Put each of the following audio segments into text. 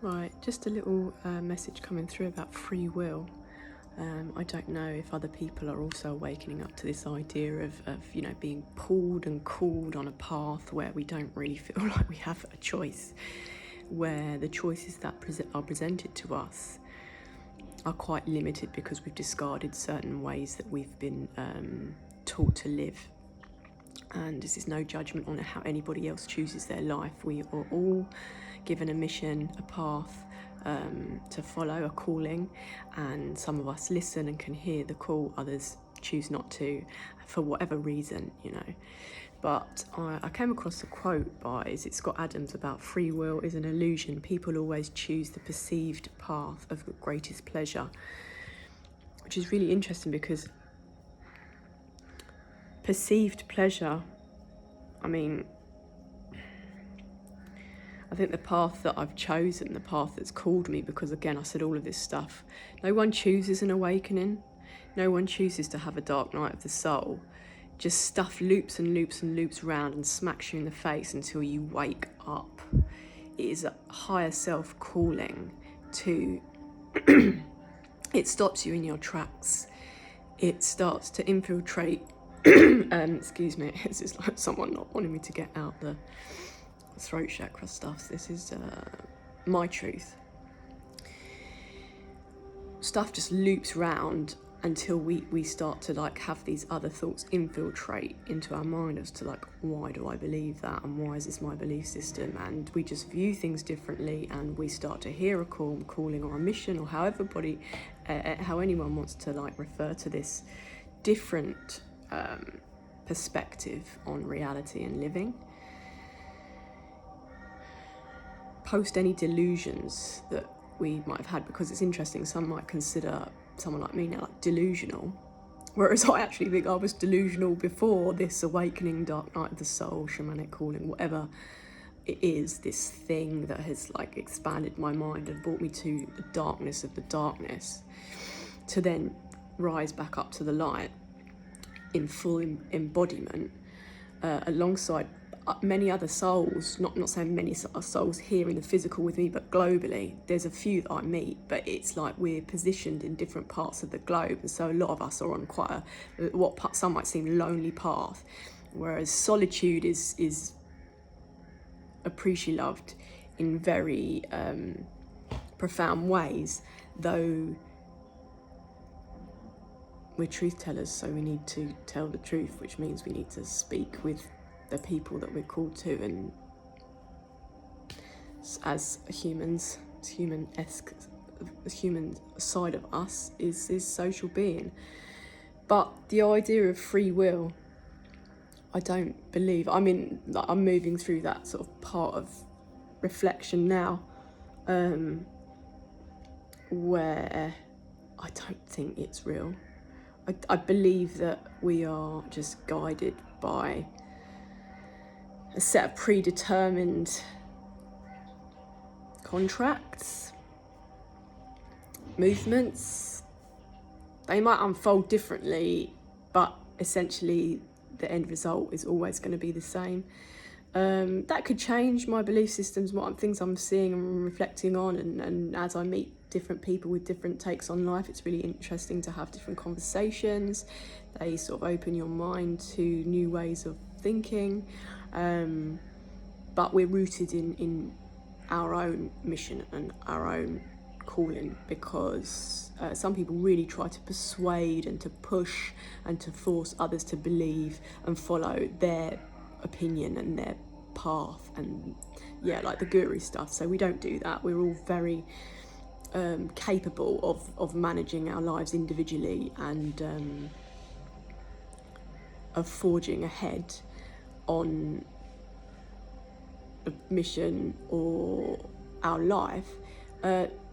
Right, just a little message coming through about free will. I don't know if other people are also awakening up to this idea of being pulled and called on a path where we don't really feel like we have a choice, where the choices that are presented to us are quite limited because we've discarded certain ways that we've been taught to live. And this is no judgment on how anybody else chooses their life. We are all given a mission, a path to follow, a calling, and some of us listen and can hear the call, others choose not to for whatever reason, But I came across a quote by Scott Adams about free will is an illusion. People always choose the perceived path of greatest pleasure, which is really interesting because perceived pleasure, I think the path that I've chosen, the path that's called me, because again, I said all of this stuff, no one chooses an awakening. No one chooses to have a dark night of the soul. Just stuff loops and loops and loops round and smacks you in the face until you wake up. It is a higher self calling to, it stops you in your tracks. It starts to infiltrate, excuse me, it's just like someone not wanting me to get out the throat chakra stuff. This is my truth. Stuff just loops round until we start to have these other thoughts infiltrate into our mind as to why do I believe that, and why is this my belief system, and we just view things differently, and we start to hear a calling or a mission, or how anyone wants to refer to this different perspective on reality and living. Post any delusions that we might have had, because it's interesting, some might consider someone like me now delusional, whereas I actually think I was delusional before this awakening, dark night of the soul, shamanic calling, whatever it is, this thing that has expanded my mind and brought me to the darkness of the darkness, to then rise back up to the light in full embodiment, alongside many other souls, not saying many souls here in the physical with me, but globally. There's a few that I meet, but it's we're positioned in different parts of the globe, and so a lot of us are on quite what some might seem lonely path, whereas solitude is appreciably loved in very profound ways, though we're truth tellers, so we need to tell the truth, which means we need to speak with the people that we're called to, and as humans, human side of us is social being. But the idea of free will, I don't believe. I'm moving through that sort of part of reflection now, where I don't think it's real. I believe that we are just guided by a set of predetermined contracts, movements. They might unfold differently, but essentially the end result is always going to be the same. That could change my belief systems, things I'm seeing and reflecting on, and as I meet different people with different takes on life, it's really interesting to have different conversations. They sort of open your mind to new ways of thinking, but we're rooted in our own mission and our own calling, because some people really try to persuade and to push and to force others to believe and follow their opinion and their path, and the guru stuff. So we don't do that. We're all very capable of managing our lives individually and of forging ahead on a mission or our life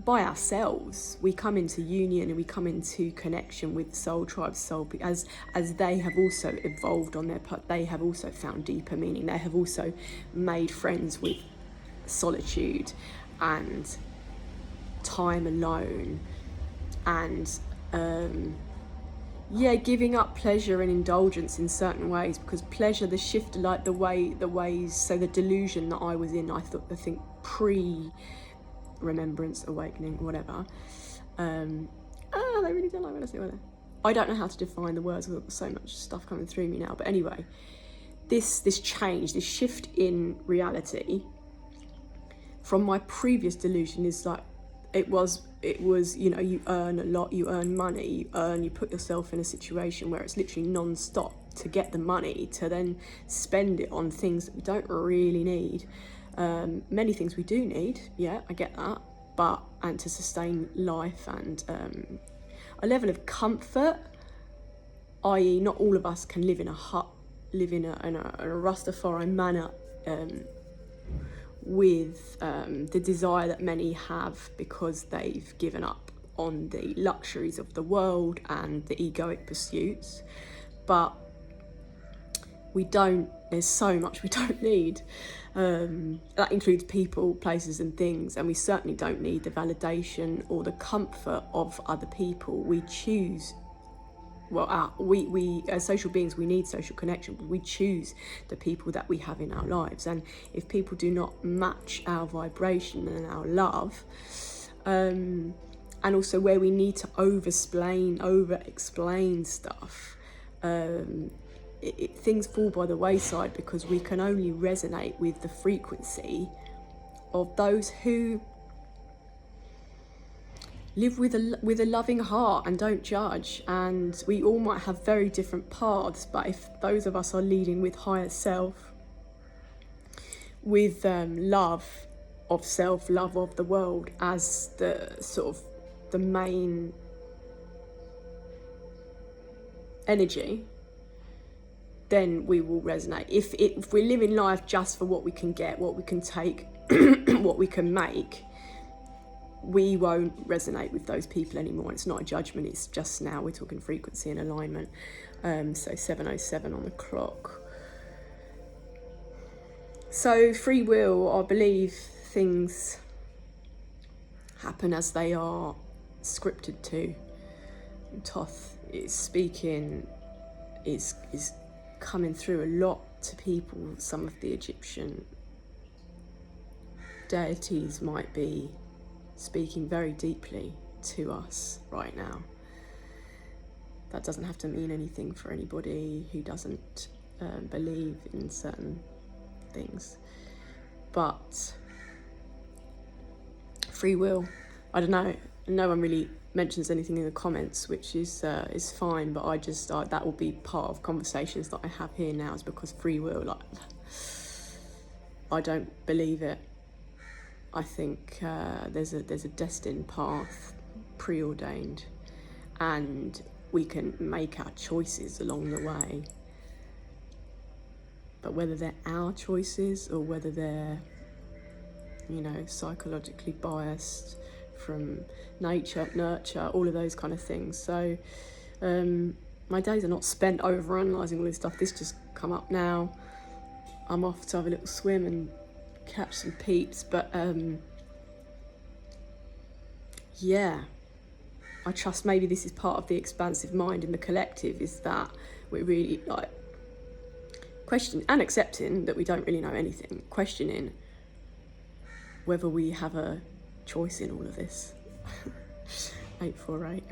by ourselves. We come into union and we come into connection with soul tribes, as they have also evolved on their part. They have also found deeper meaning. They have also made friends with solitude and time alone, and giving up pleasure and indulgence in certain ways, because pleasure, the shift, the ways, so the delusion that I was in, I think remembrance, awakening, whatever. They really don't like when I say whether. I don't know how to define the words, with so much stuff coming through me now. But anyway, this change, this shift in reality from my previous delusion is like, it was, you know, you earn a lot, you earn money, you put yourself in a situation where it's literally non-stop to get the money, to then spend it on things that we don't really need. Many things we do need, yeah, I get that, and to sustain life and a level of comfort, i.e. not all of us can live in a hut, live in a Rastafari manner, with the desire that many have, because they've given up on the luxuries of the world and the egoic pursuits. But there's so much we don't need. That includes people, places and things, and we certainly don't need the validation or the comfort of other people. We choose, we as social beings, we need social connection, but we choose the people that we have in our lives. And if people do not match our vibration and our love, and also where we need to over-explain stuff, things fall by the wayside, because we can only resonate with the frequency of those who live with a loving heart and don't judge. And we all might have very different paths, but if those of us are leading with higher self, with love of self, love of the world as the sort of the main energy, then we will resonate. If we're living life just for what we can get, what we can take, what we can make, we won't resonate with those people anymore. It's not a judgment, it's just, now we're talking frequency and alignment. So 7:07 on the clock. So free will, I believe things happen as they are scripted to. Thoth is speaking, is coming through a lot to people. Some of the Egyptian deities might be speaking very deeply to us right now. That doesn't have to mean anything for anybody who doesn't believe in certain things. But free will, I don't know. No one really mentions anything in the comments, which is fine. But I just that will be part of conversations that I have here now, is because free will, like, I don't believe it. I think there's a destined path, preordained, and we can make our choices along the way. But whether they're our choices or whether they're, you know, psychologically biased from nature, nurture, all of those kind of things. So my days are not spent over-analysing all this stuff. This just come up now. I'm off to have a little swim and catch some peeps, but yeah, I trust maybe this is part of the expansive mind in the collective, is that we're really like questioning and accepting that we don't really know anything, questioning whether we have a choice in all of this. 848.